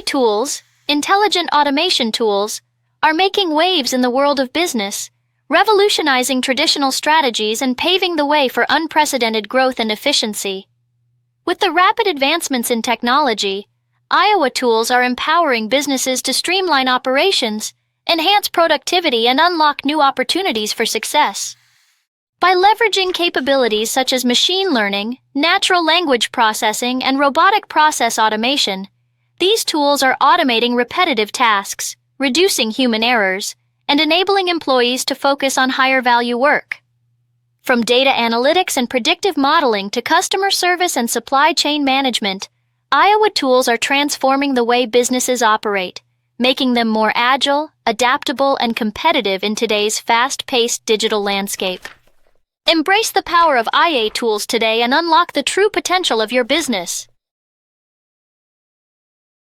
tools, intelligent automation tools, are making waves in the world of business, revolutionizing traditional strategies and paving the way for unprecedented growth and efficiency. With the rapid advancements in technology, Iowa tools are empowering businesses to streamline operations, enhance productivity, and unlock new opportunities for success. By leveraging capabilities such as machine learning, natural language processing, and robotic process automation, these tools are automating repetitive tasks, reducing human errors, and enabling employees to focus on higher-value work. From data analytics and predictive modeling to customer service and supply chain management, Iowa tools are transforming the way businesses operate, making them more agile, adaptable, and competitive in today's fast-paced digital landscape. Embrace the power of IA tools today and unlock the true potential of your business.